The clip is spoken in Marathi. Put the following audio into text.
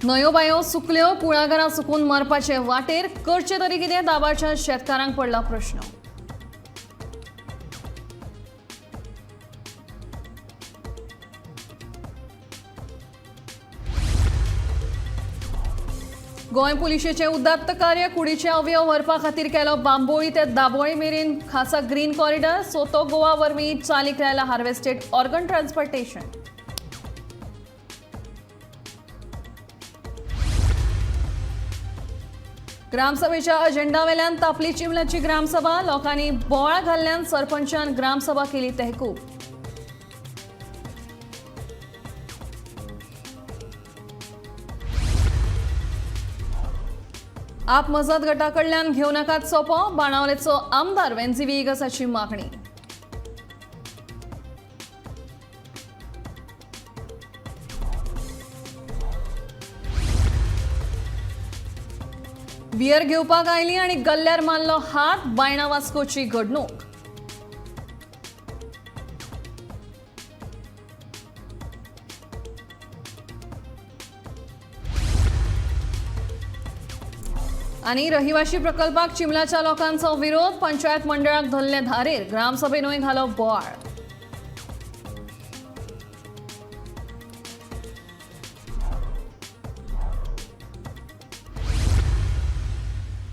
न्हंयो बायो सुकल्यो, कुळागरां सुकून मरपाचे वाटेर, करचे तरी कितें दाबाच्या शेतकारांक पडला प्रश्न. गोंय पुलिशेचे उदात्त कार्य, कुडीचे अवयव व्हरपा खातीर केलो बांबोळी ते दाबोळी मेरेन खासा ग्रीन कॉरिडॉर, सोतो गोवा वरवीं चालीक लायला हार्वेस्टेड ऑर्गन ट्रान्सपोर्टेशन. ग्रामसभेच्या अजेंडा वेल्यान तापली चिमलाची ग्रामसभा, लोकांनी बोवाळ घाल्ल्यान सरपंचान ग्रामसभा केली तहकूब. आप मजत गटा कडल्यान घेव नाकात सोपो, बाणावलेचो आमदार वेंझी इगसाची मागणी. बियर घेवपाक आयली आनी गल्ल्यार मारलो हात, बायणा वास्कोची घडणूक. आनी रहिवाशी प्रकल्पाक चिमलाच्या लोकांचो विरोध, पंचायत मंडळाक धरले धारेर, ग्रामसभेनूय घालो बोवाळ.